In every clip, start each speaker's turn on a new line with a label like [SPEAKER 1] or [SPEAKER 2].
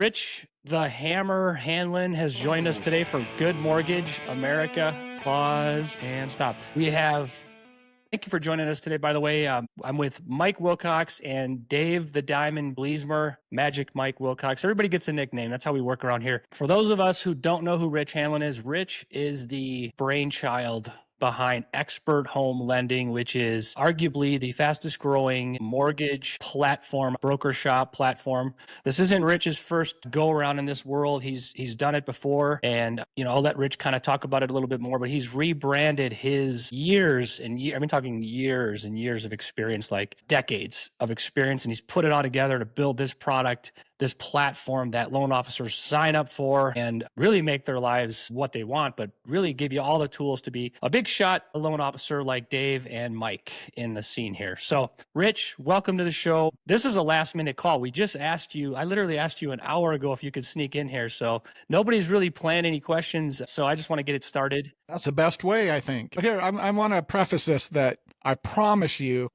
[SPEAKER 1] Rich the Hammer Hanlin has joined us today for Good Mortgage America. Pause and stop. Thank you for joining us today, by the way. I'm with Mike Wilcox and Dave the Diamond Bliesmer, Magic Mike Wilcox. Everybody gets a nickname. That's how we work around here. For those of us who don't know who Rich Hanlin is, Rich is the brainchild behind Xpert Home Lending, which is arguably the fastest growing mortgage platform, broker shop platform. This isn't Rich's first go around in this world. He's done it before, and I'll let Rich kind of talk about it a little bit more, but he's rebranded his years and I've been talking years and years of experience, like decades of experience, and he's put it all together to build this product, this platform that loan officers sign up for and really make their lives what they want, but really give you all the tools to be a big shot loan officer like Dave and Mike in the scene here. So Rich, welcome to the show. This is a last minute call. We just asked you, I literally asked you an hour ago if you could sneak in here. So nobody's really planned any questions. So I just want to get it started.
[SPEAKER 2] That's the best way, I think. Here, I want to preface this that I promise you,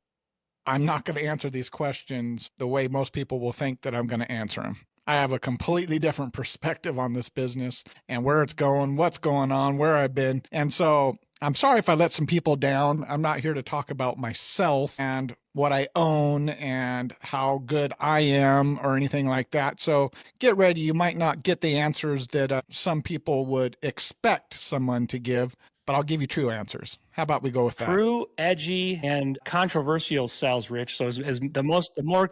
[SPEAKER 2] I'm not going to answer these questions the way most people will think that I'm going to answer them. I have a completely different perspective on this business and where it's going, what's going on, where I've been. And so I'm sorry if I let some people down. I'm not here to talk about myself and what I own and how good I am or anything like that. So get ready. You might not get the answers that some people would expect someone to give, but I'll give you true answers. How about we go with that?
[SPEAKER 1] True, edgy, and controversial sells, Rich. So as the more,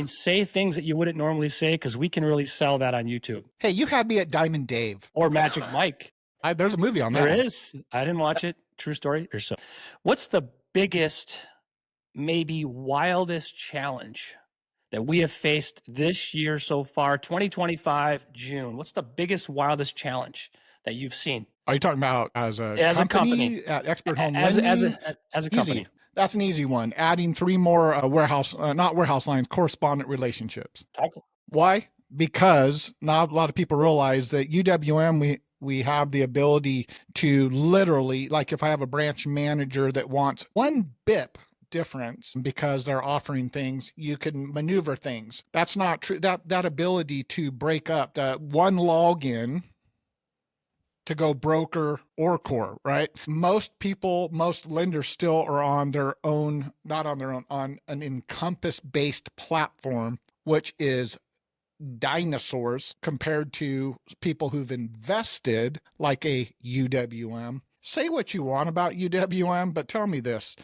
[SPEAKER 1] say things that you wouldn't normally say, because we can really sell that on YouTube.
[SPEAKER 2] Hey, you had me at Diamond Dave.
[SPEAKER 1] Or Magic Mike.
[SPEAKER 2] There's a movie on that.
[SPEAKER 1] There is. I didn't watch it. True story. Or so. What's the biggest, maybe wildest challenge that we have faced this year so far, 2025, June? What's the biggest, wildest challenge that you've seen?
[SPEAKER 2] Are you talking about as a company at Xpert Home Lending?
[SPEAKER 1] As a company.
[SPEAKER 2] Easy. That's an easy one. Adding 3 more not warehouse lines, correspondent relationships. Why? Because not a lot of people realize that UWM, we have the ability to literally, like if I have a branch manager that wants 1 BIP difference because they're offering things, you can maneuver things. That's not true. That ability to break up that one login to go broker or core, right? Most lenders still are on their own, not on their own, on an Encompass-based platform, which is dinosaurs compared to people who've invested like a UWM. Say what you want about UWM, but tell me this,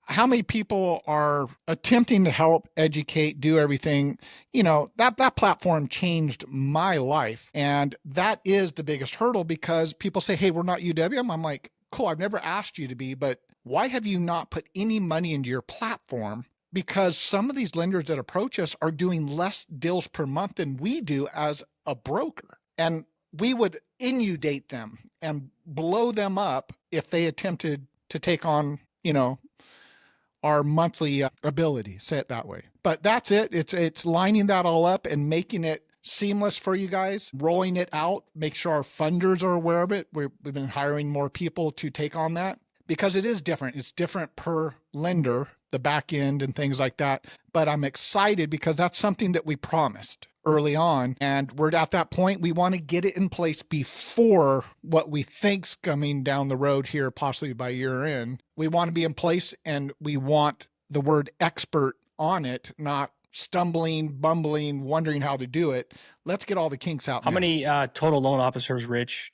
[SPEAKER 2] how many people are attempting to help educate, do everything? That platform changed my life. And that is the biggest hurdle because people say, hey, we're not UWM. I'm like, cool, I've never asked you to be, but why have you not put any money into your platform? Because some of these lenders that approach us are doing less deals per month than we do as a broker. And we would inundate them and blow them up if they attempted to take on, our monthly ability, say it that way. But that's it. It's lining that all up and making it seamless for you guys, rolling it out, make sure our funders are aware of it. We've been hiring more people to take on that because it is different. It's different per lender, the back end and things like that. But I'm excited because that's something that we promised early on. And we're at that point, we want to get it in place before what we think's coming down the road here, possibly by year end. We want to be in place and we want the word expert on it, not stumbling, bumbling, wondering how to do it. Let's get all the kinks out.
[SPEAKER 1] How many total loan officers, Rich,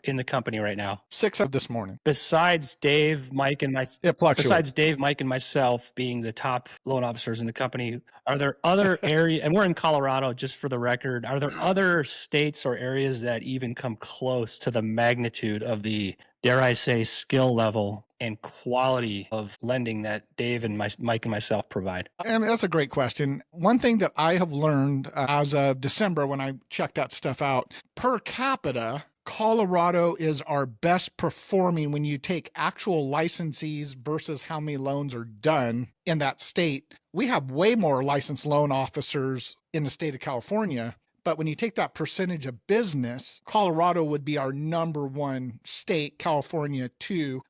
[SPEAKER 1] in the company right now?
[SPEAKER 2] 6 of this morning.
[SPEAKER 1] Besides Dave, Mike, and myself being the top loan officers in the company, are there other areas, and we're in Colorado, just for the record, are there other states or areas that even come close to the magnitude of the, dare I say, skill level and quality of lending that Dave and Mike and myself provide?
[SPEAKER 2] And that's a great question. One thing that I have learned as of December when I checked that stuff out, per capita, Colorado is our best performing when you take actual licensees versus how many loans are done in that state. We have way more licensed loan officers in the state of California. But when you take that percentage of business, Colorado would be our number 1 state, California 2.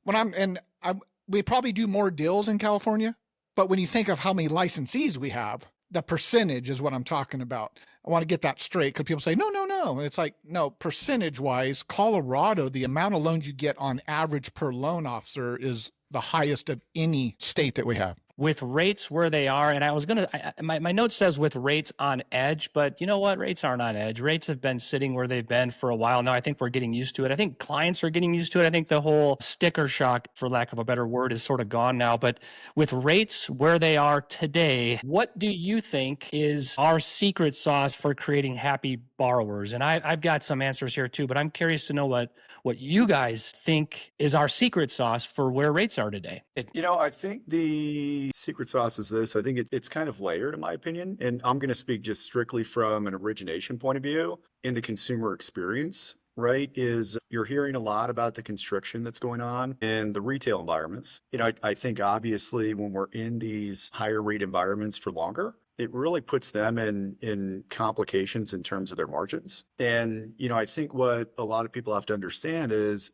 [SPEAKER 2] We probably do more deals in California, but when you think of how many licensees we have, The percentage is what I'm talking about. I want to get that straight because people say, no, no, no. And it's like, no, percentage wise, Colorado, the amount of loans you get on average per loan officer is the highest of any state that we have.
[SPEAKER 1] With rates where they are, and I was going to, my note says with rates on edge, but you know what? Rates aren't on edge. Rates have been sitting where they've been for a while now. I think we're getting used to it. I think clients are getting used to it. I think the whole sticker shock, for lack of a better word, is sort of gone now. But with rates where they are today, what do you think is our secret sauce for creating happy borrowers? And I've got some answers here too, but I'm curious to know what you guys think is our secret sauce for where rates are today.
[SPEAKER 3] I think the secret sauce is this. I think it's kind of layered, in my opinion. And I'm going to speak just strictly from an origination point of view in the consumer experience, right? Is you're hearing a lot about the constriction that's going on in the retail environments. I think obviously when we're in these higher rate environments for longer, it really puts them in complications in terms of their margins. And, I think what a lot of people have to understand is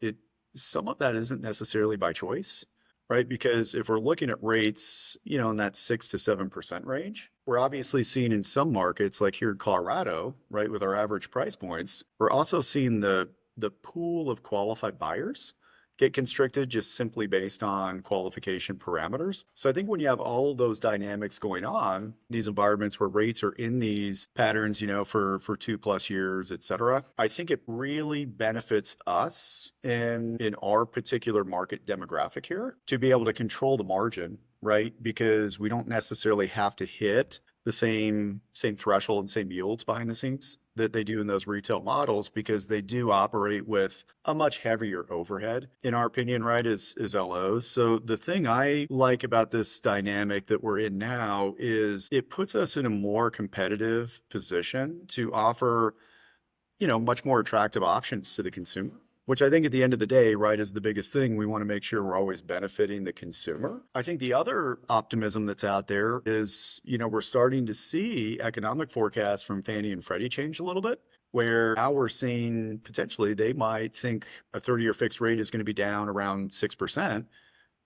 [SPEAKER 3] some of that isn't necessarily by choice, right? Because if we're looking at rates, in that 6 to 7% range, we're obviously seeing in some markets, like here in Colorado, right, with our average price points, we're also seeing the pool of qualified buyers get constricted just simply based on qualification parameters. So I think when you have all of those dynamics going on, these environments where rates are in these patterns, for 2+ years, et cetera, I think it really benefits us in our particular market demographic here to be able to control the margin, right? Because we don't necessarily have to hit the same threshold and same yields behind the scenes that they do in those retail models, because they do operate with a much heavier overhead, in our opinion, right, as LOs. So the thing I like about this dynamic that we're in now is it puts us in a more competitive position to offer, much more attractive options to the consumer, which I think at the end of the day, right, is the biggest thing. We want to make sure we're always benefiting the consumer. I think the other optimism that's out there is, we're starting to see economic forecasts from Fannie and Freddie change a little bit, where now we're seeing potentially they might think a 30-year fixed rate is going to be down around 6%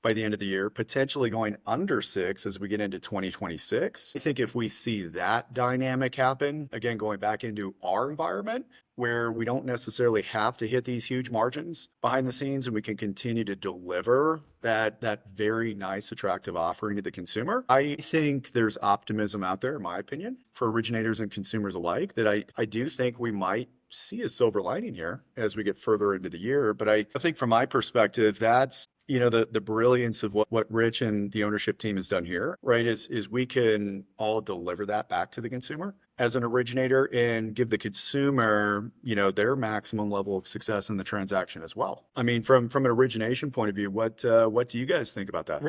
[SPEAKER 3] by the end of the year, potentially going under 6 as we get into 2026. I think if we see that dynamic happen, again, going back into our environment, where we don't necessarily have to hit these huge margins behind the scenes, and we can continue to deliver that very nice, attractive offering to the consumer. I think there's optimism out there, in my opinion, for originators and consumers alike, that I do think we might see a silver lining here as we get further into the year. But I think from my perspective, that's the brilliance of what Rich and the ownership team has done here, right, is we can all deliver that back to the consumer as an originator and give the consumer, their maximum level of success in the transaction as well. I mean, from an origination point of view, what do you guys think about that?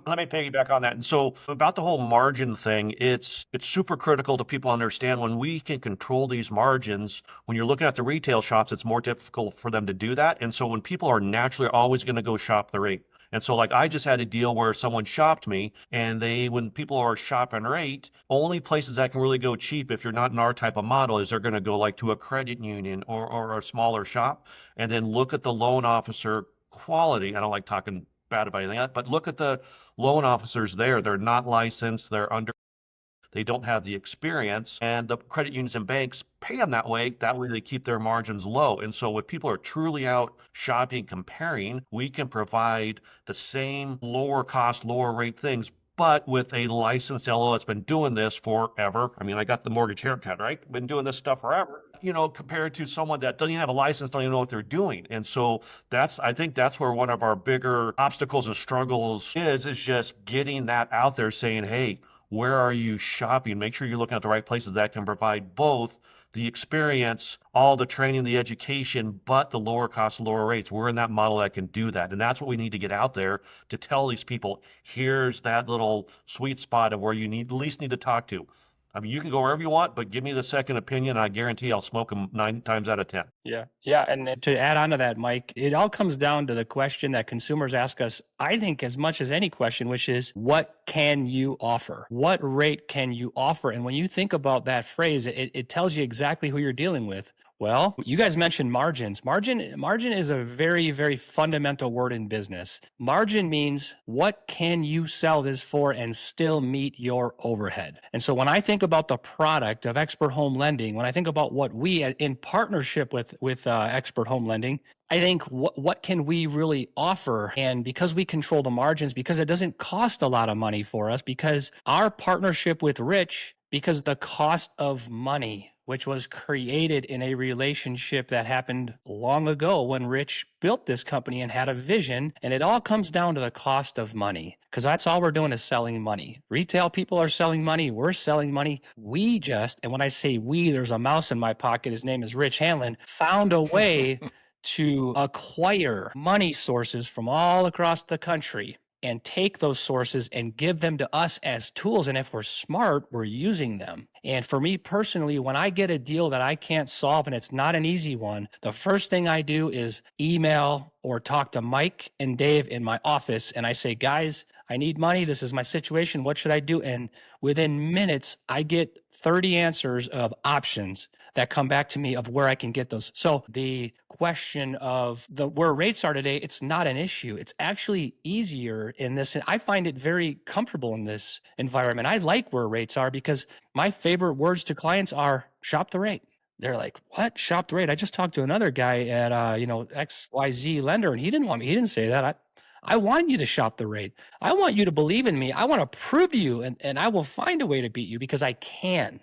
[SPEAKER 4] Let me piggyback on that. And so about the whole margin thing, it's super critical to people understand when we can control these margins. When you're looking at the retail shops, it's more difficult for them to do that. And so when people are naturally always going to go shop the rate. And so like I just had a deal where someone shopped me, and when people are shopping rate, only places that can really go cheap if you're not in our type of model is they're going to go like to a credit union or a smaller shop, and then look at the loan officer quality. I don't like talking bad about anything, but look at the loan officers there. They're not licensed. They don't have the experience, and the credit unions and banks pay them that way. That way they keep their margins low. And so when people are truly out shopping, comparing, we can provide the same lower cost, lower rate things, but with a licensed LO that's been doing this forever. I mean, I got the mortgage haircut, right? Been doing this stuff forever, compared to someone that doesn't even have a license, don't even know what they're doing. And so I think that's where one of our bigger obstacles and struggles is just getting that out there, saying, hey, where are you shopping? Make sure you're looking at the right places that can provide both the experience, all the training, the education, but the lower cost, lower rates. We're in that model that can do that. And that's what we need to get out there to tell these people, here's that little sweet spot of where you at least need to talk to. I mean, you can go wherever you want, but give me the second opinion. I guarantee I'll smoke them 9 times out of 10.
[SPEAKER 1] Yeah. And to add on to that, Mike, it all comes down to the question that consumers ask us, I think, as much as any question, which is, what can you offer? What rate can you offer? And when you think about that phrase, it tells you exactly who you're dealing with. Well, you guys mentioned margins. Margin is a very, very fundamental word in business. Margin means what can you sell this for and still meet your overhead. And so when I think about the product of Xpert Home Lending, when I think about what we in partnership with Xpert Home Lending, I think what can we really offer? And because we control the margins, because it doesn't cost a lot of money for us, because our partnership with Rich, because the cost of money, which was created in a relationship that happened long ago when Rich built this company and had a vision. And it all comes down to the cost of money, because that's all we're doing is selling money. Retail people are selling money. We're selling money. We just, and when I say we, there's a mouse in my pocket. His name is Rich Hanlin, found a way to acquire money sources from all across the country and take those sources and give them to us as tools. And if we're smart, we're using them. And for me personally, when I get a deal that I can't solve and it's not an easy one, the first thing I do is email or talk to Mike and Dave in my office. And I say, guys, I need money. This is my situation. What should I do? And within minutes, I get 30 answers of options that come back to me of where I can get those. So the question of where rates are today, it's not an issue. It's actually easier in this. And I find it very comfortable in this environment. I like where rates are because my favorite words to clients are shop the rate. They're like, what? Shop the rate? I just talked to another guy at, XYZ lender, and he didn't say that. I want you to shop the rate. I want you to believe in me. I want to prove to you, and I will find a way to beat you because I can.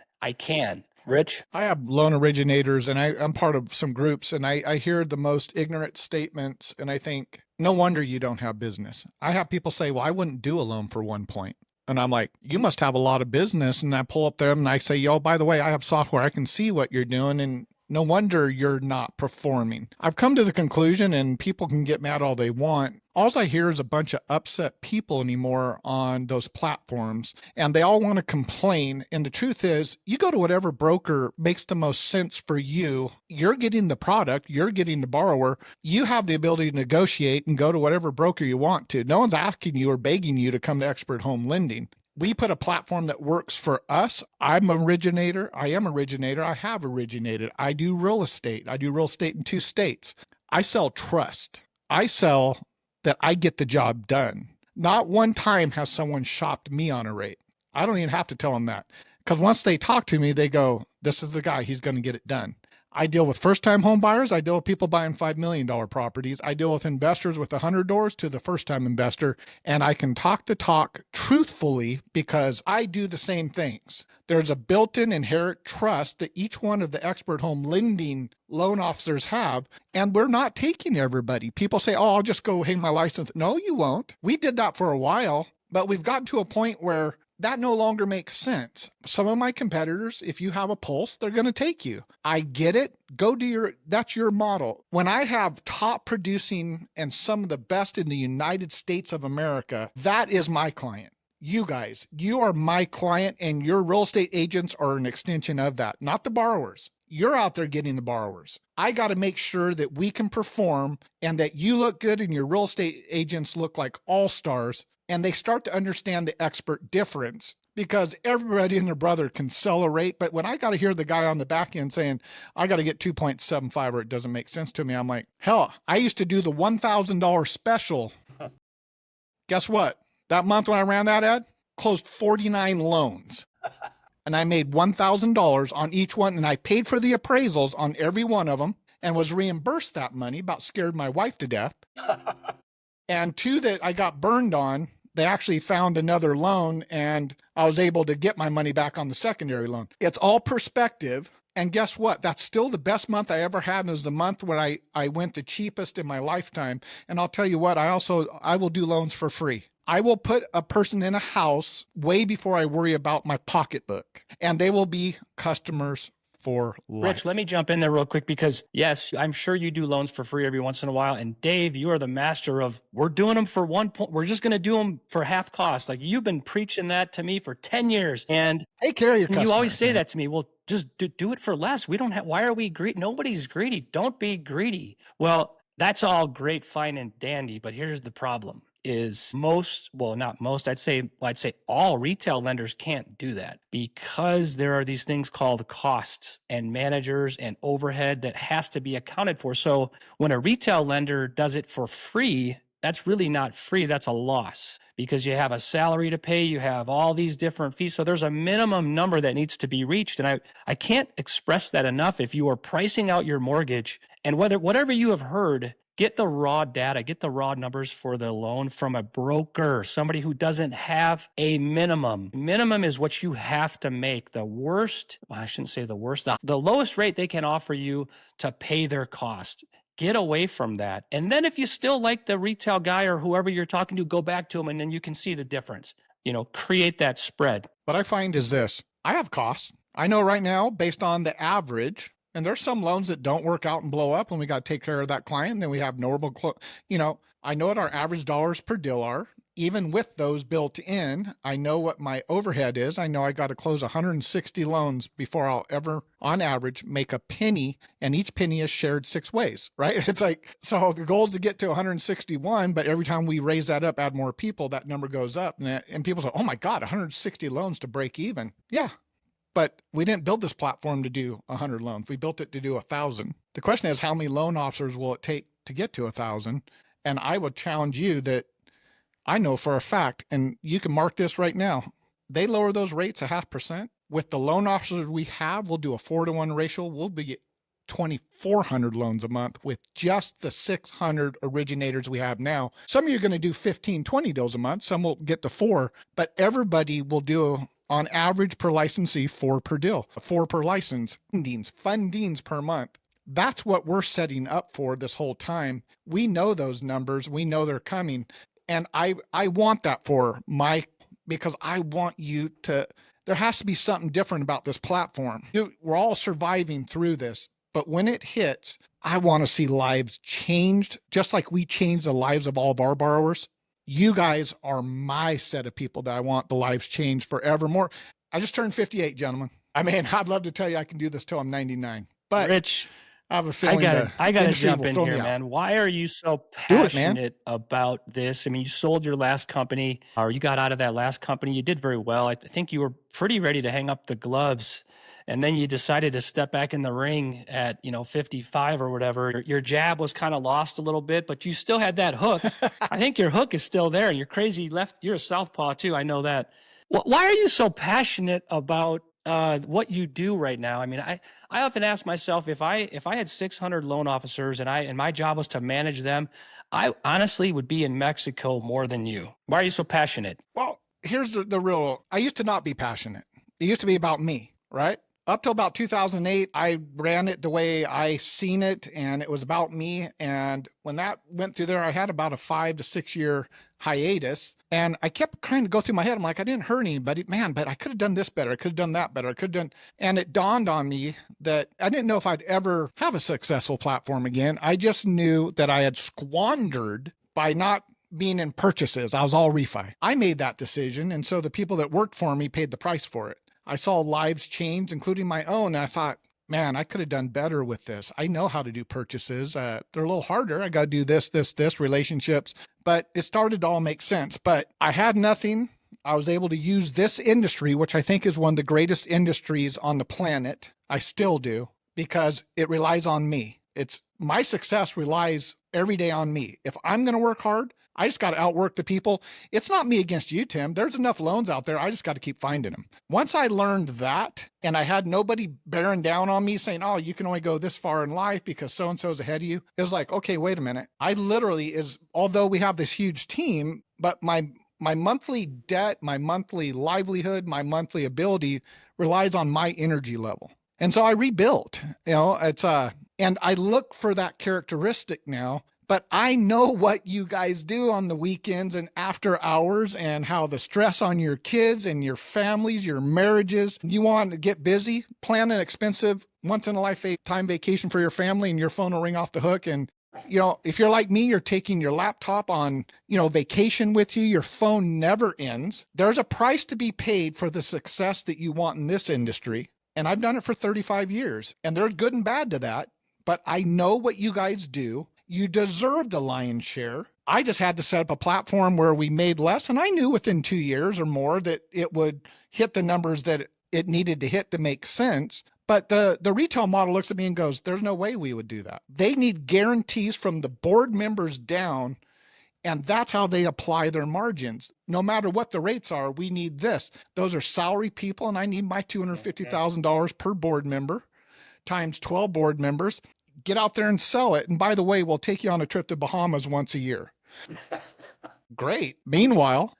[SPEAKER 1] Rich?
[SPEAKER 2] I have loan originators, and I'm part of some groups, and I hear the most ignorant statements, and I think, no wonder you don't have business. I have people say, well, I wouldn't do a loan for 1 point. And I'm like, you must have a lot of business. And I pull up them and I say, yo, by the way, I have software. I can see what you're doing. And no wonder you're not performing. I've come to the conclusion, and people can get mad all they want. All I hear is a bunch of upset people anymore on those platforms, and they all want to complain. And the truth is, you go to whatever broker makes the most sense for you. You're getting the product. You're getting the borrower. You have the ability to negotiate and go to whatever broker you want to. No one's asking you or begging you to come to Xpert Home Lending. We put a platform that works for us. I'm an originator. I am originator. I have originated. I do real estate. I do real estate in 2 states. I sell trust. I sell that I get the job done. Not one time has someone shopped me on a rate. I don't even have to tell them that, because once they talk to me, they go, this is the guy. He's going to get it done. I deal with first-time home buyers. I deal with people buying $5 million properties. I deal with investors with 100 doors to the first-time investor, and I can talk the talk truthfully because I do the same things. There's a built-in inherent trust that each one of the Xpert Home Lending loan officers have, and we're not taking everybody. People say, oh, I'll just go hang my license. No, you won't. We did that for a while, but we've gotten to a point where that no longer makes sense. Some of my competitors, if you have a pulse, they're going to take you. I get it. That's your model. When I have top producing and some of the best in the United States of America, that is my client. You guys, you are my client, and your real estate agents are an extension of that, not the borrowers. You're out there getting the borrowers. I got to make sure that we can perform and that you look good and your real estate agents look like all-stars, and they start to understand the Xpert difference, because everybody and their brother can sell a rate. But when I got to hear the guy on the back end saying, I got to get 2.75 or it doesn't make sense to me, I'm like, hell, I used to do the $1,000 special. Guess what? That month when I ran that ad, closed 49 loans. And I made $1,000 on each one. And I paid for the appraisals on every one of them and was reimbursed that money. About scared my wife to death. And 2 that I got burned on, they actually found another loan, and I was able to get my money back on the secondary loan. It's all perspective. And guess what? That's still the best month I ever had. And it was the month when I went the cheapest in my lifetime. And I'll tell you what, I will do loans for free. I will put a person in a house way before I worry about my pocketbook, and they will be customers for life.
[SPEAKER 1] Rich, let me jump in there real quick, because yes, I'm sure you do loans for free every once in a while. And Dave, you are the master of, we're doing them for 1 point. We're just going to do them for half cost. Like, you've been preaching that to me for 10 years. And
[SPEAKER 2] take care of your customers.
[SPEAKER 1] You always say that to me. Well, just do it for less. We don't have, why are we greedy? Nobody's greedy. Don't be greedy. Well, that's all great, fine, and dandy. But here's the problem. is not most, I'd say all retail lenders can't do that because there are these things called costs and managers and overhead that has to be accounted for. So when a retail lender does it for free, that's really not free. That's a loss because you have a salary to pay. You have all these different fees. So there's a minimum number that needs to be reached. And I can't express that enough. If you are pricing out your mortgage and whatever you have heard, get the raw data, get the raw numbers for the loan from a broker, somebody who doesn't have a minimum. Minimum is what you have to make. The worst, well, I shouldn't say the worst, the lowest rate they can offer you to pay their cost. Get away from that. And then if you still like the retail guy or whoever you're talking to, go back to him and then you can see the difference. Create that spread.
[SPEAKER 2] What I find is this. I have costs. I know right now, based on the average, and there's some loans that don't work out and blow up and we got to take care of that client. And then we have normal, I know what our average dollars per deal are. Even with those built in, I know what my overhead is. I know I got to close 160 loans before I'll ever, on average, make a penny, and each penny is shared 6 ways, right? It's like, so the goal is to get to 161, but every time we raise that up, add more people, that number goes up. And people say, oh my God, 160 loans to break even. Yeah. But we didn't build this platform to do 100 loans. We built it to do 1,000. The question is, how many loan officers will it take to get to 1,000? And I would challenge you that I know for a fact, and you can mark this right now, they lower those rates 0.5%. With the loan officers we have, we'll do a 4-to-1 ratio. We'll be 2,400 loans a month with just the 600 originators we have now. Some of you are going to do 15, 20 deals a month. Some will get to 4, but everybody will do, on average per licensee, 4 per deal, 4 per license, fundings per month. That's what we're setting up for this whole time. We know those numbers. We know they're coming. And I want that because I want you to, there has to be something different about this platform. We're all surviving through this, but when it hits, I want to see lives changed, just like we changed the lives of all of our borrowers. You guys are my set of people that I want the lives changed forevermore. I just turned 58, gentlemen. I mean, I'd love to tell you I can do this till I'm 99, but
[SPEAKER 1] Rich,
[SPEAKER 2] I have a feeling
[SPEAKER 1] I got to jump in here, man. Why are you so passionate about this? I mean, you sold your last company, or you got out of that last company. You did very well. I think you were pretty ready to hang up the gloves, and then you decided to step back in the ring at 55 or whatever. Your jab was kind of lost a little bit, but you still had that hook. I think your hook is still there. You're crazy left. You're a southpaw too. I know that. Why are you so passionate about what you do right now? I mean, I often ask myself, if I had 600 loan officers and my job was to manage them, I honestly would be in Mexico more than you. Why are you so passionate?
[SPEAKER 2] Well, here's the real, I used to not be passionate. It used to be about me, right? Up till about 2008, I ran it the way I seen it, and it was about me. And when that went through there, I had about a 5 to 6 year hiatus, and I kept trying to go through my head. I'm like, I didn't hurt anybody, man, but I could have done this better. I could have done that better. I could have done, and it dawned on me that I didn't know if I'd ever have a successful platform again. I just knew that I had squandered by not being in purchases. I was all refi. I made that decision, and so the people that worked for me paid the price for it. I saw lives change, including my own, and I thought, man, I could have done better with this. I know how to do purchases. They're a little harder. I got to do this, relationships, but it started to all make sense. But I had nothing. I was able to use this industry, which I think is one of the greatest industries on the planet. I still do, because it relies on me. My success relies every day on me. If I'm going to work hard, I just got to outwork the people. It's not me against you, Tim. There's enough loans out there. I just got to keep finding them. Once I learned that, and I had nobody bearing down on me saying, oh, you can only go this far in life because so-and-so is ahead of you. It was like, okay, wait a minute. I literally although we have this huge team, but my monthly debt, my monthly livelihood, my monthly ability relies on my energy level. And so I rebuilt, and I look for that characteristic now. But I know what you guys do on the weekends and after hours, and how the stress on your kids and your families, your marriages. You want to get busy, plan an expensive once-in-a-lifetime vacation for your family, and your phone will ring off the hook. And, if you're like me, you're taking your laptop on, vacation with you. Your phone never ends. There's a price to be paid for the success that you want in this industry. And I've done it for 35 years. And there's good and bad to that. But I know what you guys do. You deserve the lion's share. I just had to set up a platform where we made less. And I knew within 2 years or more that it would hit the numbers that it needed to hit to make sense. But the retail model looks at me and goes, there's no way we would do that. They need guarantees from the board members down. And that's how they apply their margins. No matter what the rates are, we need this. Those are salary people, and I need my $250,000 per board member times 12 board members. Get out there and sell it. And by the way, we'll take you on a trip to Bahamas once a year. Great. Meanwhile,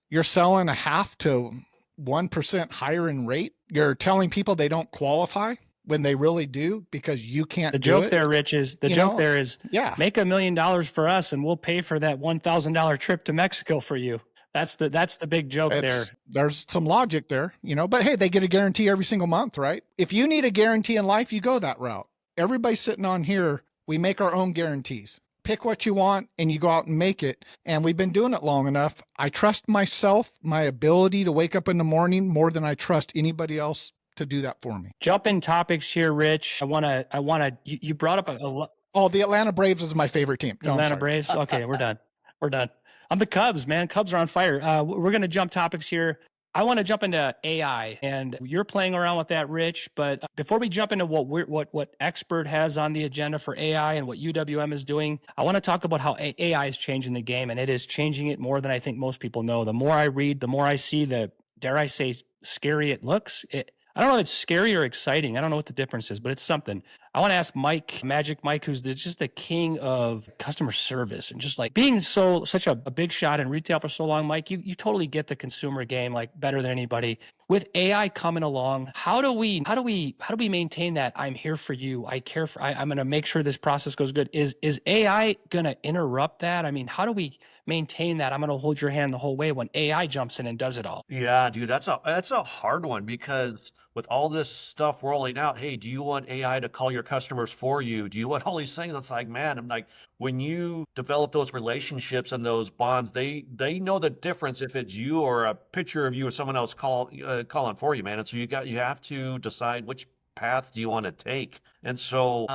[SPEAKER 2] you're selling a half to 1% higher in rate. You're telling people they don't qualify when they really do because you can't
[SPEAKER 1] the
[SPEAKER 2] do
[SPEAKER 1] joke
[SPEAKER 2] it.
[SPEAKER 1] There, Rich, is the joke there is make $1 million for us and we'll pay for that $1,000 trip to Mexico for you. That's the big joke there.
[SPEAKER 2] There's some logic there, but hey, they get a guarantee every single month, right? If you need a guarantee in life, you go that route. Everybody sitting on here, we make our own guarantees. Pick what you want and you go out and make it. And we've been doing it long enough. I trust myself, my ability to wake up in the morning more than I trust anybody else to do that for me.
[SPEAKER 1] Jump in topics here, Rich. I want to, you brought up
[SPEAKER 2] the Atlanta Braves is my favorite team. No,
[SPEAKER 1] Atlanta Braves. Okay, we're done. We're done. I'm the Cubs, man. Cubs are on fire. We're going to jump topics here. I want to jump into AI, and you're playing around with that, Rich. But before we jump into what Xpert has on the agenda for AI and what UWM is doing, I want to talk about how AI is changing the game, and it is changing it more than I think most people know. The more I read, the more I see, the dare I say scary it looks. I don't know if it's scary or exciting. I don't know what the difference is, but it's something. I want to ask Mike, Magic Mike, who's just the king of customer service and just like being such a big shot in retail for so long. Mike, you totally get the consumer game like better than anybody. With AI coming along, how do we maintain that? I'm here for you. I care for. I'm going to make sure this process goes good. Is AI going to interrupt that? I mean, how do we maintain that? I'm going to hold your hand the whole way when AI jumps in and does it all.
[SPEAKER 4] Yeah, dude, that's a hard one because with all this stuff rolling out, hey, do you want AI to call your customers for you? Do you want all these things? It's like, man, I'm like, when you develop those relationships and those bonds, they know the difference if it's you or a picture of you or someone else calling for you, man. And so you have to decide which path do you want to take. And so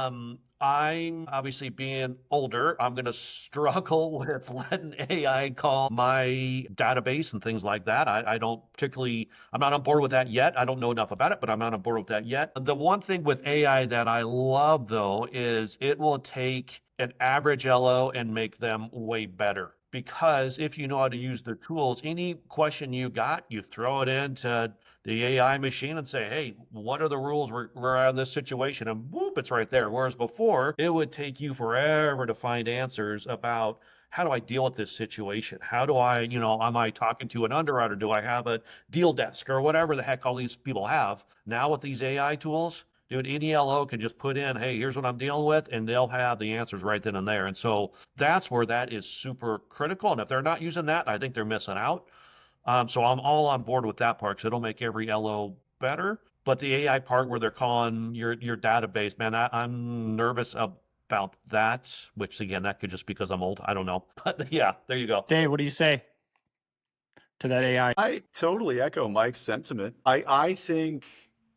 [SPEAKER 4] I'm obviously being older. I'm going to struggle with letting AI call my database and things like that. I'm not on board with that yet. I don't know enough about it, but I'm not on board with that yet. The one thing with AI that I love, though, is it will take an average LO and make them way better. Because if you know how to use the tools, any question you got, you throw it into the AI machine and say, hey, what are the rules we're in this situation? And whoop, it's right there. Whereas before, it would take you forever to find answers about how do I deal with this situation? How do I, am I talking to an underwriter? Do I have a deal desk or whatever the heck all these people have? Now with these AI tools, dude, any LO can just put in, hey, here's what I'm dealing with, and they'll have the answers right then and there. And so that's where that is super critical. And if they're not using that, I think they're missing out. So I'm all on board with that part because it'll make every LO better. But the AI part where they're calling your database, man, I'm nervous about that, which again, that could just be because I'm old. I don't know. But yeah, there you go.
[SPEAKER 1] Dave, what do you say to that AI?
[SPEAKER 3] I totally echo Mike's sentiment. I think,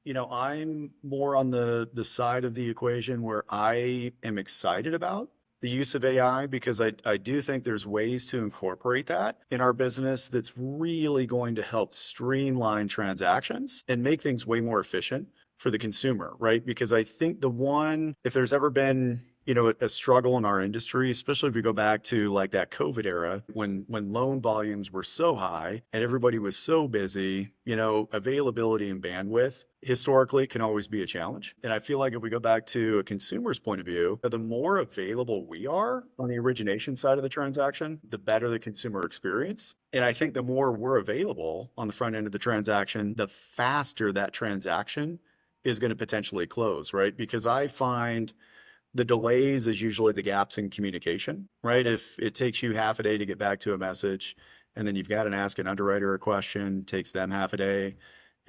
[SPEAKER 3] I'm more on the side of the equation where I am excited about the use of AI because I do think there's ways to incorporate that in our business that's really going to help streamline transactions and make things way more efficient for the consumer, right? Because I think if there's ever been a struggle in our industry, especially if we go back to like that COVID era when loan volumes were so high and everybody was so busy, availability and bandwidth historically can always be a challenge. And I feel like if we go back to a consumer's point of view, the more available we are on the origination side of the transaction, the better the consumer experience. And I think the more we're available on the front end of the transaction, the faster that transaction is going to potentially close, right? Because I find the delays is usually the gaps in communication, right? If it takes you half a day to get back to a message, and then you've got to ask an underwriter a question, takes them half a day,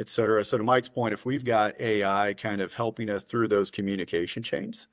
[SPEAKER 3] et cetera. So to Mike's point, if we've got AI kind of helping us through those communication chains,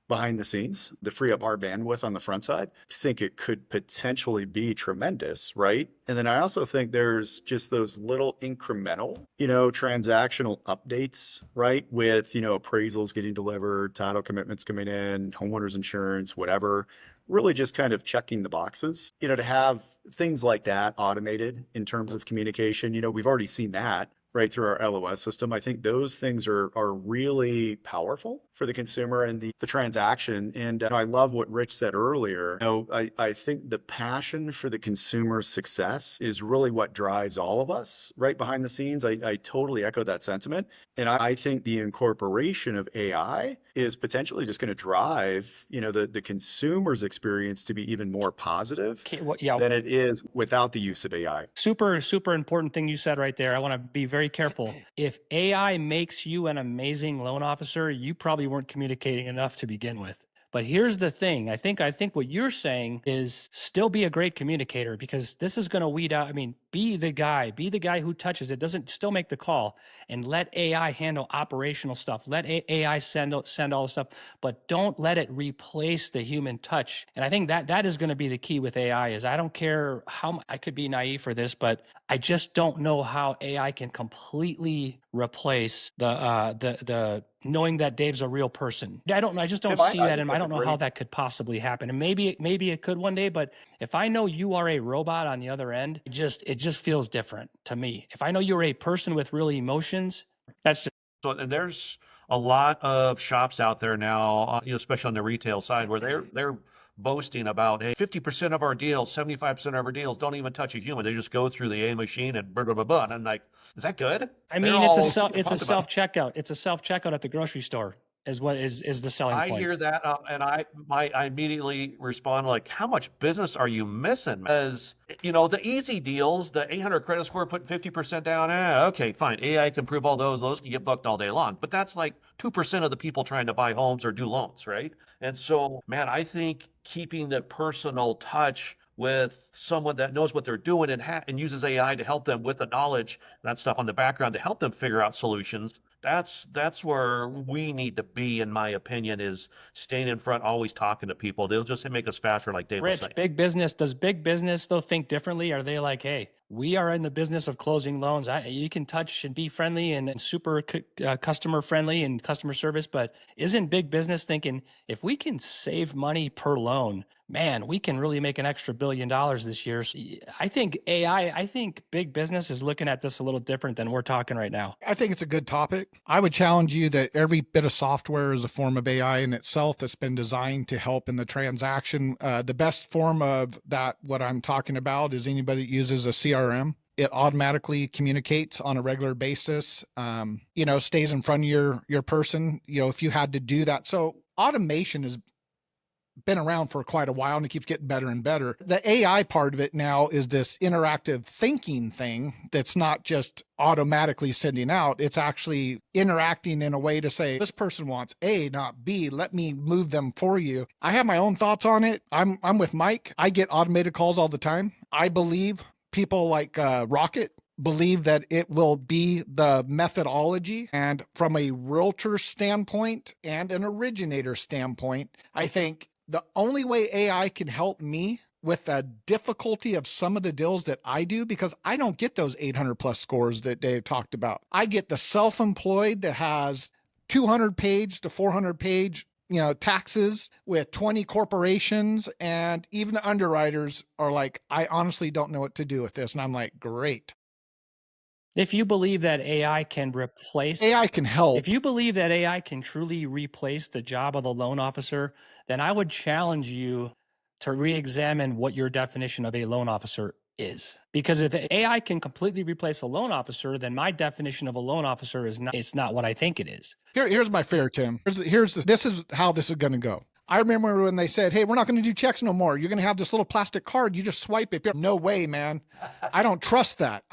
[SPEAKER 3] behind the scenes, to free up our bandwidth on the front side. I think it could potentially be tremendous, right? And then I also think there's just those little incremental, transactional updates, right? With, appraisals getting delivered, title commitments coming in, homeowners insurance, whatever, really just kind of checking the boxes, to have things like that automated in terms of communication. We've already seen that right through our LOS system. I think those things are really powerful for the consumer and the transaction. And I love what Rich said earlier. I think the passion for the consumer's success is really what drives all of us right behind the scenes. I totally echo that sentiment. And I think the incorporation of AI is potentially just going to drive, the consumer's experience to be even more positive than it is without the use of AI.
[SPEAKER 1] Super, super important thing you said right there. I want to be very careful. If AI makes you an amazing loan officer, you probably weren't communicating enough to begin with. But here's the thing. I think what you're saying is still be a great communicator, because this is going to weed out. I mean, be the guy who touches it, doesn't still make the call, and let AI handle operational stuff. Let AI send all the stuff, but don't let it replace the human touch. And I think that is going to be the key with AI. Is I don't care how I could be naive for this, but I just don't know how AI can completely replace the knowing that Dave's a real person. I just don't see that, and I don't know how that could possibly happen. And maybe it could one day, but if I know you are a robot on the other end, it just feels different to me. If I know you're a person with real emotions, that's just.
[SPEAKER 4] So, and there's a lot of shops out there now, especially on the retail side, where they're boasting about, hey, 50% of our deals, 75% of our deals don't even touch a human. They just go through the A machine and blah, blah, blah, blah. And I'm like, is that good?
[SPEAKER 1] I mean, it's a self-checkout. It's a self-checkout at the grocery store is what is the selling point.
[SPEAKER 4] I hear that, and I immediately respond like, how much business are you missing? Because, the easy deals, the 800 credit score, put 50% down, okay, fine. AI can prove all those can get booked all day long. But that's like 2% of the people trying to buy homes or do loans, right? And so, man, I think keeping the personal touch with someone that knows what they're doing and uses AI to help them with the knowledge, that stuff on the background to help them figure out solutions. That's where we need to be, in my opinion, is staying in front, always talking to people. They'll just make us faster, like Dave was saying.
[SPEAKER 1] Big business, does big business though think differently? Are they like, hey, we are in the business of closing loans. You can touch and be friendly and super customer friendly and customer service, but isn't big business thinking, if we can save money per loan, man, we can really make an extra $1 billion this year? I think big business is looking at this a little different than we're talking right now.
[SPEAKER 2] I think it's a good topic. I would challenge you that every bit of software is a form of AI in itself that's been designed to help in the transaction. The best form of that, what I'm talking about, is anybody that uses a CRM. It automatically communicates on a regular basis, stays in front of your person, if you had to do that. So automation has been around for quite a while, and it keeps getting better and better. The AI part of it now is this interactive thinking thing that's not just automatically sending out. It's actually interacting in a way to say, this person wants A, not B. Let me move them for you. I have my own thoughts on it. I'm with Mike. I get automated calls all the time. I believe people like Rocket believe that it will be the methodology. And from a realtor standpoint and an originator standpoint, I think the only way AI can help me with the difficulty of some of the deals that I do, because I don't get those 800 plus scores that Dave talked about. I get the self-employed that has 200 page to 400 page, taxes with 20 corporations, and even the underwriters are like, I honestly don't know what to do with this. And I'm like, great.
[SPEAKER 1] If you believe that AI can help. If you believe that AI can truly replace the job of the loan officer, then I would challenge you to re-examine what your definition of a loan officer is. Because if AI can completely replace a loan officer, then my definition of a loan officer is not what I think it is.
[SPEAKER 2] Here's my fear, Tim. This is how this is going to go. I remember when they said, hey, we're not going to do checks no more. You're going to have this little plastic card. You just swipe it. No way, man. I don't trust that.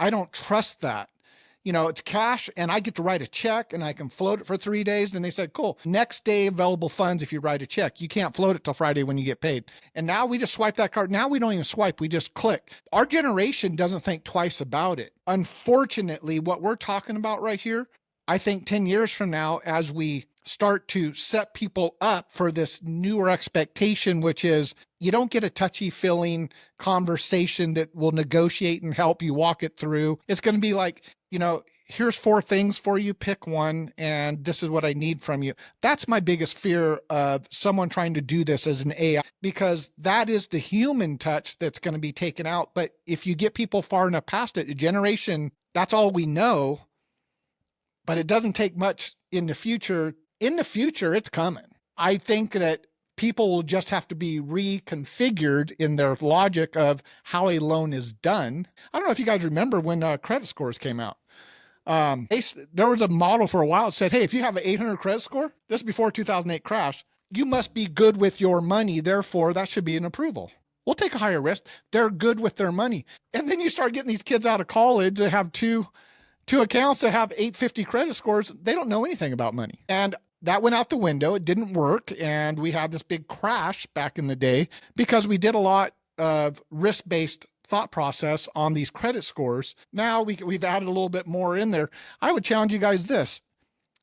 [SPEAKER 2] It's cash, and I get to write a check, and I can float it for 3 days. And they said, cool, next day available funds if you write a check. You can't float it till Friday when you get paid. And now we just swipe that card. Now we don't even swipe. We just click. Our generation doesn't think twice about it. Unfortunately, what we're talking about right here, I think 10 years from now, as we start to set people up for this newer expectation, which is you don't get a touchy-feeling conversation that will negotiate and help you walk it through. It's going to be like, here's 4 things for you, pick one, and this is what I need from you. That's my biggest fear of someone trying to do this as an AI, because that is the human touch that's going to be taken out. But if you get people far enough past it, a generation, that's all we know, but it doesn't take much in the future. In the future, it's coming. I think that people will just have to be reconfigured in their logic of how a loan is done. I don't know if you guys remember when credit scores came out. There was a model for a while that said, hey, if you have an 800 credit score, this is before 2008 crash, you must be good with your money. Therefore, that should be an approval. We'll take a higher risk. They're good with their money. And then you start getting these kids out of college that have two accounts that have 850 credit scores. They don't know anything about money. And that went out the window. It didn't work. And we had this big crash back in the day because we did a lot of risk-based thought process on these credit scores. Now we've added a little bit more in there. I would challenge you guys this.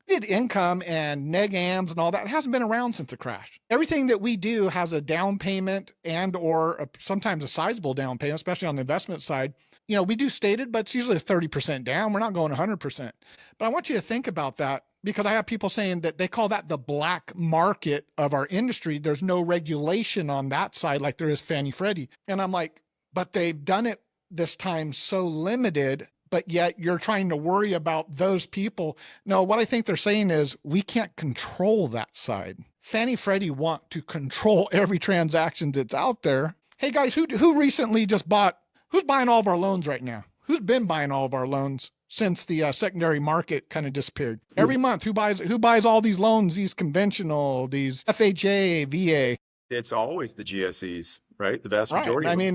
[SPEAKER 2] Did income and neg-ams and all that, it hasn't been around since the crash. Everything that we do has a down payment and or sometimes a sizable down payment, especially on the investment side. We do stated, but it's usually 30% down. We're not going 100%. But I want you to think about that, because I have people saying that they call that the black market of our industry. There's no regulation on that side like there is Fannie Freddie. And I'm like, but they've done it this time so limited, but yet you're trying to worry about those people. No, what I think they're saying is we can't control that side. Fannie Freddie want to control every transaction that's out there. Hey guys, who recently just bought, who's buying all of our loans right now? Who's been buying all of our loans since the secondary market kind of disappeared? Every month, who buys all these loans, these conventional, these FHA, VA?
[SPEAKER 3] It's always the GSEs, right? The vast majority.
[SPEAKER 2] Right.
[SPEAKER 3] I mean,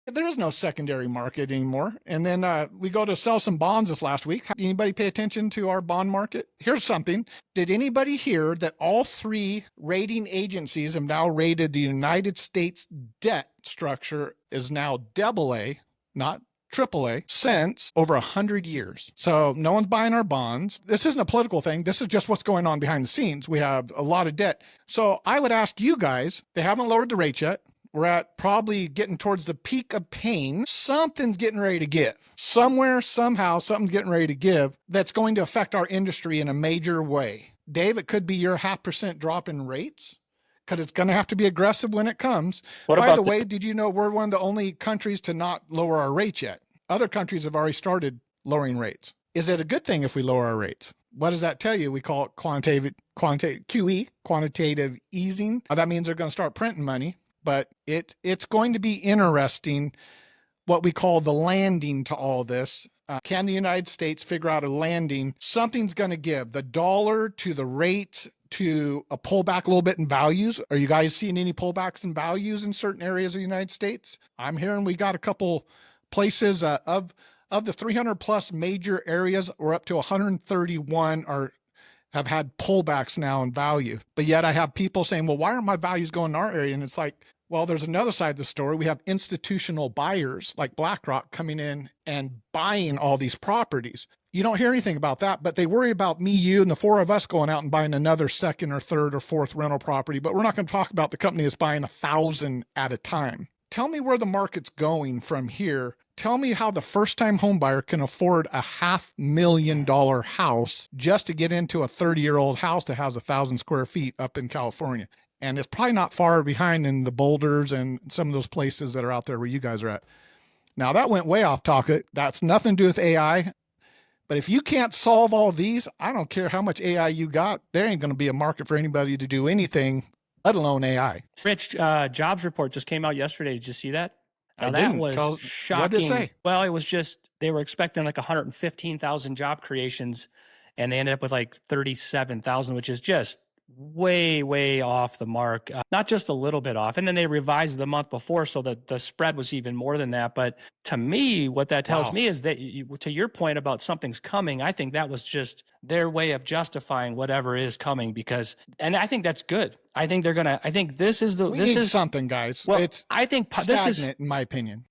[SPEAKER 2] there is no secondary market anymore. And then we go to sell some bonds this last week. Did anybody pay attention to our bond market? Here's something. Did anybody hear that all 3 rating agencies have now rated the United States debt structure is now AA, not AAA, since over 100 years. So no one's buying our bonds. This isn't a political thing. This is just what's going on behind the scenes. We have a lot of debt. So I would ask you guys, they haven't lowered the rate yet. We're at probably getting towards the peak of pain. Something's getting ready to give. Somewhere, somehow, something's getting ready to give that's going to affect our industry in a major way. Dave, it could be your 0.5% drop in rates, because it's going to have to be aggressive when it comes. By the way, did you know we're one of the only countries to not lower our rates yet? Other countries have already started lowering rates. Is it a good thing if we lower our rates? What does that tell you? We call it quantitative QE, quantitative easing. That means they're going to start printing money. But it's going to be interesting what we call the landing to all this. Can the United States figure out a landing? Something's going to give. The dollar to the rates to a pullback a little bit in values. Are you guys seeing any pullbacks in values in certain areas of the United States? I'm hearing we got a couple places of the 300 plus major areas, we're up to 131 have had pullbacks now in value. But yet I have people saying, well, why aren't my values going in our area? And it's like, well, there's another side of the story. We have institutional buyers like BlackRock coming in and buying all these properties. You don't hear anything about that, but they worry about me, you, and the 4 of us going out and buying another 2nd or 3rd or 4th rental property. But we're not going to talk about the company that's buying 1,000 at a time. Tell me where the market's going from here. Tell me how the first-time home buyer can afford a $500,000 house just to get into a 30-year-old house that has 1,000 square feet up in California. And it's probably not far behind in the Boulders and some of those places that are out there where you guys are at. Now, that went way off topic. That's nothing to do with AI. But if you can't solve all these, I don't care how much AI you got, there ain't going to be a market for anybody to do anything, let alone AI.
[SPEAKER 1] Rich, jobs report just came out yesterday. Did you see that? Now, that was shocking.
[SPEAKER 2] What did it say?
[SPEAKER 1] Well, it was just, they were expecting like 115,000 job creations, and they ended up with like 37,000, which is just way off the mark. Not just a little bit off. And then they revised the month before so that the spread was even more than that. But to me, what that tells me is that, to your point about something's coming, I think that was just their way of justifying whatever is coming, because, and I think that's good. I think they're going to, I think this is the,
[SPEAKER 2] we need something, guys.
[SPEAKER 1] Well,
[SPEAKER 2] it's
[SPEAKER 1] I think
[SPEAKER 2] stagnant, in my opinion.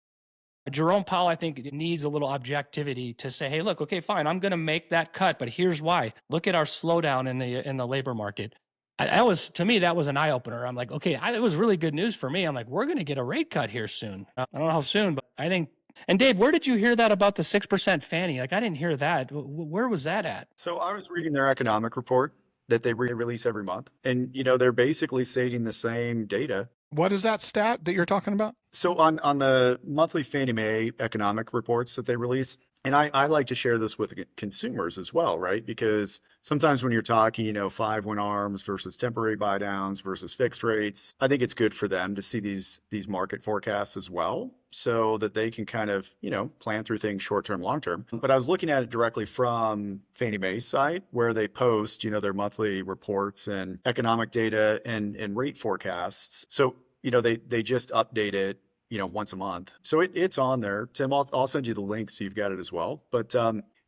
[SPEAKER 1] Jerome Powell, I think, needs a little objectivity to say, hey, look, okay, fine, I'm going to make that cut, but here's why. Look at our slowdown in the labor market. That was, to me, that was an eye opener. I'm like, okay, it was really good news for me. I'm like, we're going to get a rate cut here soon. I don't know how soon, but I think. And Dave, where did you hear that about the 6% Fannie? Like, I didn't hear that. Where was that at?
[SPEAKER 3] So I was reading their economic report that they release every month. And, they're basically stating the same data.
[SPEAKER 2] What is that stat that you're talking about?
[SPEAKER 3] So on the monthly Fannie Mae economic reports that they release, and I like to share this with consumers as well, right? Because sometimes when you're talking, 5-1 ARMs versus temporary buy downs versus fixed rates, I think it's good for them to see these market forecasts as well, so that they can kind of, plan through things short-term, long-term. But I was looking at it directly from Fannie Mae's site, where they post, their monthly reports and economic data and rate forecasts. So, they just update it, once a month. So it's on there. Tim, I'll send you the link so you've got it as well. But,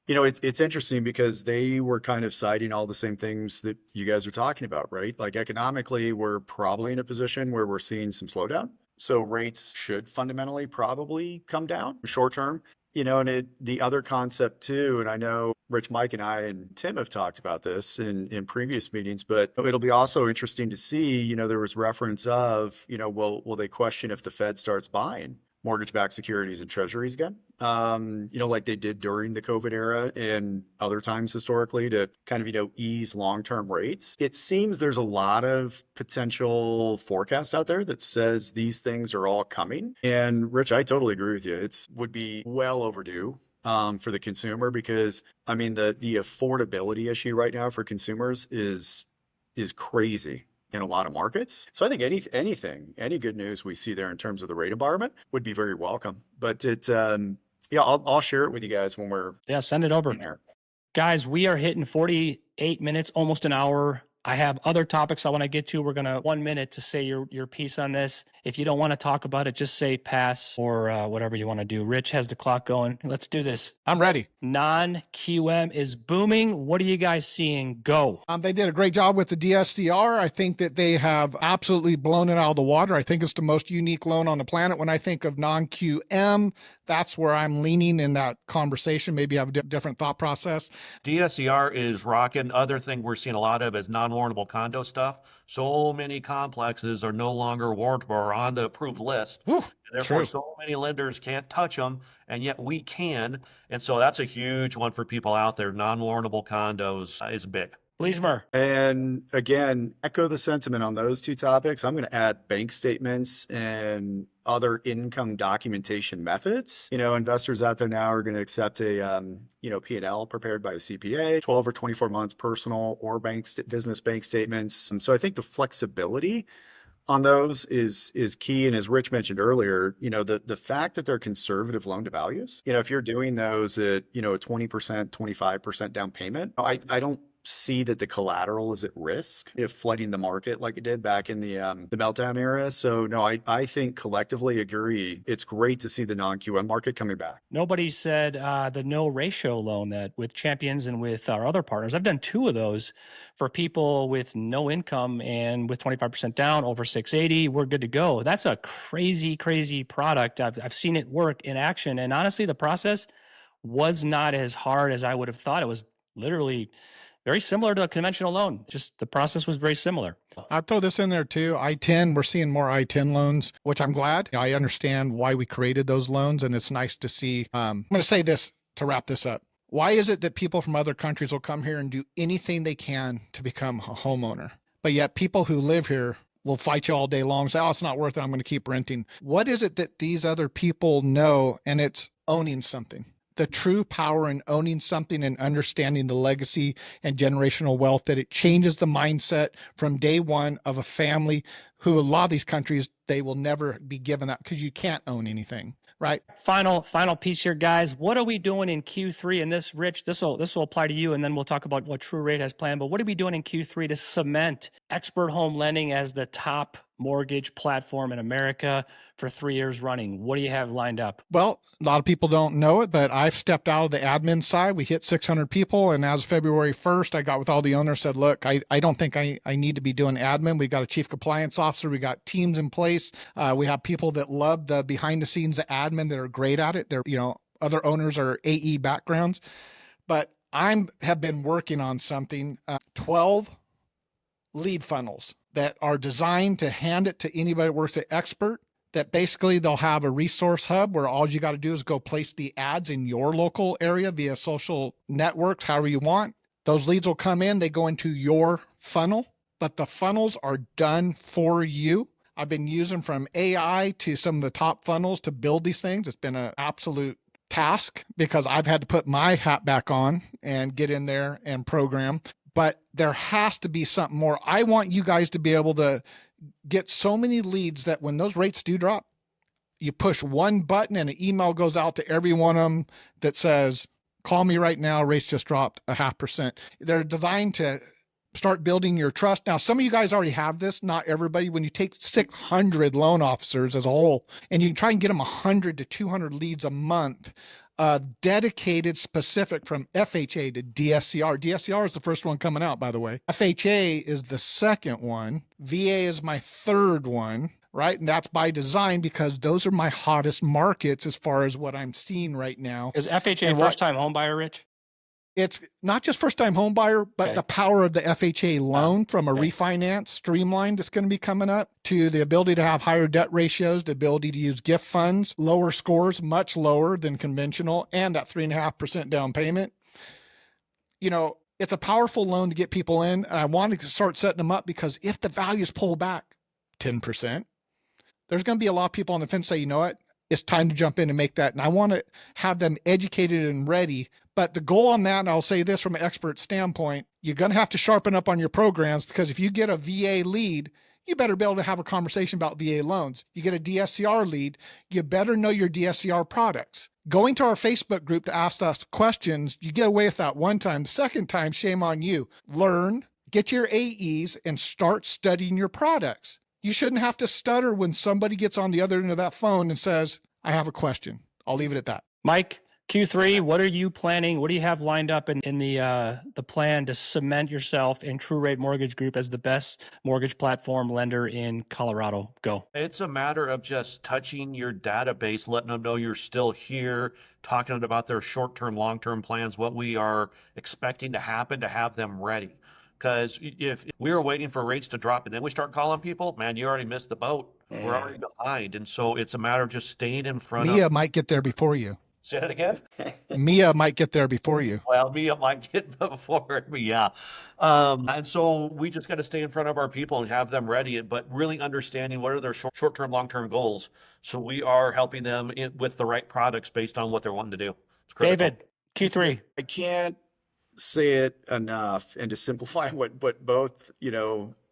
[SPEAKER 3] it's interesting because they were kind of citing all the same things that you guys are talking about, right? Like economically, we're probably in a position where we're seeing some slowdown. So rates should fundamentally probably come down short term. And the other concept too, and I know Rich, Mike, and I and Tim have talked about this in previous meetings, but it'll be also interesting to see, there was reference of, will they question if the Fed starts buying mortgage-backed securities and treasuries again, like they did during the COVID era and other times historically to kind of, ease long-term rates. It seems there's a lot of potential forecast out there that says these things are all coming. And Rich, I totally agree with you. It would be well overdue for the consumer, because I mean, the affordability issue right now for consumers is crazy in a lot of markets. So I think any good news we see there in terms of the rate environment would be very welcome. But I'll share it with you guys when we're
[SPEAKER 1] send it over
[SPEAKER 3] in there.
[SPEAKER 1] Guys, we are hitting 48 minutes, almost an hour. I have other topics I want to get to. We're going to 1 minute to say your piece on this. If you don't want to talk about it, just say pass or whatever you want to do. Rich has the clock going. Let's do this.
[SPEAKER 2] I'm ready.
[SPEAKER 1] Non-QM is booming. What are you guys seeing? Go.
[SPEAKER 2] They did a great job with the DSCR. I think that they have absolutely blown it out of the water. I think it's the most unique loan on the planet. When I think of non-QM, that's where I'm leaning in that conversation. Maybe I have a different thought process.
[SPEAKER 4] DSCR is rocking. Other thing we're seeing a lot of is non-warrantable condo stuff. So many complexes are no longer warrantable or on the approved list.
[SPEAKER 2] Whew,
[SPEAKER 4] therefore,
[SPEAKER 2] true.
[SPEAKER 4] so many lenders can't touch them, and yet we can. And so that's a huge one for people out there. Non-warrantable condos is big.
[SPEAKER 1] Bliesmer.
[SPEAKER 3] And again, echo the sentiment on those two topics. I'm going to add bank statements and other income documentation methods. Investors out there now are going to accept a, P&L prepared by a CPA, 12 or 24 months personal or business bank statements. So I think the flexibility on those is key. And as Rich mentioned earlier, the fact that they're conservative loan to values, if you're doing those at, a 20%, 25% down payment, I don't see that the collateral is at risk if flooding the market like it did back in the meltdown era. So no, I think collectively agree. It's great to see the non-QM market coming back.
[SPEAKER 1] Nobody said the no ratio loan that with Champions and with our other partners. I've done 2 of those for people with no income and with 25% down over 680. We're good to go. That's a crazy, crazy product. I've seen it work in action. And honestly, the process was not as hard as I would have thought. It was literally very similar to a conventional loan. Just the process was very similar.
[SPEAKER 2] I'll throw this in there too. I-10, we're seeing more I-10 loans, which I'm glad. I understand why we created those loans, and it's nice to see. I'm going to say this to wrap this up. Why is it that people from other countries will come here and do anything they can to become a homeowner? But yet people who live here will fight you all day long, say, oh, it's not worth it, I'm going to keep renting. What is it that these other people know? And it's owning something. The true power in owning something and understanding the legacy and generational wealth, that it changes the mindset from day one of a family who, a lot of these countries, they will never be given that because you can't own anything, right?
[SPEAKER 1] Final piece here, guys. What are we doing in Q3? And this, Rich, this will apply to you, and then we'll talk about what True Rate has planned. But what are we doing in Q3 to cement Xpert Home Lending as the top mortgage platform in America for 3 years running. What do you have lined up?
[SPEAKER 2] Well, a lot of people don't know it, but I've stepped out of the admin side. We hit 600 people. And as of February 1st, I got with all the owners, said, look, I don't think I need to be doing admin. We've got a chief compliance officer. We got teams in place. We have people that love the behind the scenes admin that are great at it. They're, other owners are AE backgrounds, but have been working on something, 12 lead funnels that are designed to hand it to anybody that works at Xpert, that basically they'll have a resource hub where all you got to do is go place the ads in your local area via social networks, however you want. Those leads will come in, they go into your funnel, but the funnels are done for you. I've been using from AI to some of the top funnels to build these things. It's been an absolute task because I've had to put my hat back on and get in there and program. But there has to be something more. I want you guys to be able to get so many leads that when those rates do drop, you push one button and an email goes out to every one of them that says, call me right now, rates just dropped 0.5%. They're designed to start building your trust. Now, some of you guys already have this, not everybody. When you take 600 loan officers as a whole, and you try and get them 100 to 200 leads a month, dedicated, specific from FHA to DSCR. DSCR is the first one coming out, by the way. FHA is the second one. VA is my third one, right? And that's by design because those are my hottest markets as far as what I'm seeing right now.
[SPEAKER 1] Is FHA first-time home buyer, Rich?
[SPEAKER 2] It's not just first-time home buyer, but the power of the FHA loan from a refinance streamlined that's going to be coming up to the ability to have higher debt ratios, the ability to use gift funds, lower scores, much lower than conventional, and that 3.5% down payment. It's a powerful loan to get people in, and I wanted to start setting them up because if the values pull back 10%, there's going to be a lot of people on the fence say, you know what? It's time to jump in and make that. And I want to have them educated and ready. But the goal on that, and I'll say this from an expert standpoint, you're going to have to sharpen up on your programs because if you get a VA lead, you better be able to have a conversation about VA loans. You get a DSCR lead, you better know your DSCR products. Going to our Facebook group to ask us questions, you get away with that one time. The second time, shame on you. Learn, get your AEs, and start studying your products. You shouldn't have to stutter when somebody gets on the other end of that phone and says, I have a question. I'll leave it at that.
[SPEAKER 1] Mike, Q3, what are you planning? What do you have lined up in the plan to cement yourself in True Rate Mortgage Group as the best mortgage platform lender in Colorado? Go.
[SPEAKER 4] It's a matter of just touching your database, letting them know you're still here, talking about their short-term, long-term plans, what we are expecting to happen to have them ready. Because if we were waiting for rates to drop and then we start calling people, man, you already missed the boat. We're already behind. And so it's a matter of just staying in front
[SPEAKER 2] Mia might get there before you.
[SPEAKER 4] Say that again?
[SPEAKER 2] Mia might get there before you.
[SPEAKER 4] Well, Mia might get before me, yeah. And so we just got to stay in front of our people and have them ready, but really understanding what are their short-term, long-term goals. So we are helping them with the right products based on what they're wanting to do.
[SPEAKER 1] David, Q3.
[SPEAKER 3] I can't say it enough, and to simplify what both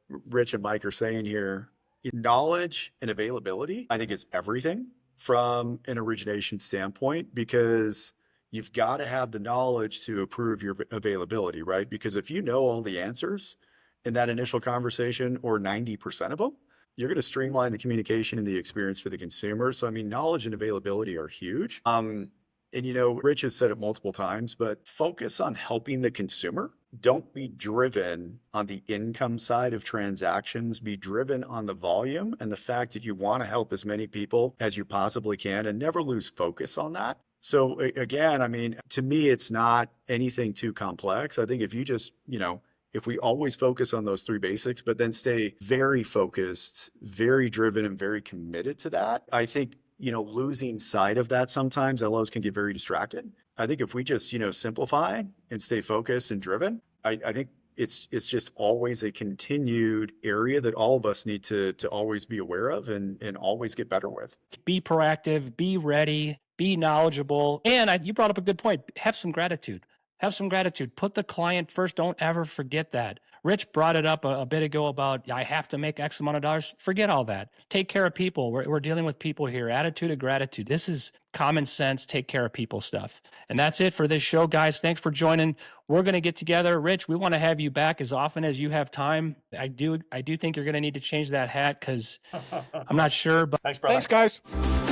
[SPEAKER 3] Rich and Mike are saying here, knowledge and availability I think is everything from an origination standpoint, because you've got to have the knowledge to approve your availability, right? Because if you know all the answers in that initial conversation, or 90% of them, you're going to streamline the communication and the experience for the consumer. So knowledge and availability are huge. And Rich has said it multiple times, but focus on helping the consumer. Don't be driven on the income side of transactions. Be driven on the volume and the fact that you want to help as many people as you possibly can, and never lose focus on that. So again, to me, it's not anything too complex. I think if you just, if we always focus on those three basics, but then stay very focused, very driven, and very committed to that, I think losing sight of that sometimes, LOs can get very distracted. I think if we just, simplify and stay focused and driven, I think it's just always a continued area that all of us need to always be aware of and always get better with.
[SPEAKER 1] Be proactive, be ready, be knowledgeable. And you brought up a good point. Have some gratitude. Have some gratitude. Put the client first. Don't ever forget that. Rich brought it up a bit ago about I have to make X amount of dollars. Forget all that. Take care of people. We're dealing with people here. Attitude of gratitude. This is common sense, take care of people stuff. And that's it for this show, guys. Thanks for joining. We're going to get together. Rich, we want to have you back as often as you have time. I do think you're going to need to change that hat because I'm not sure. But
[SPEAKER 4] Thanks, brother.
[SPEAKER 2] Thanks, guys.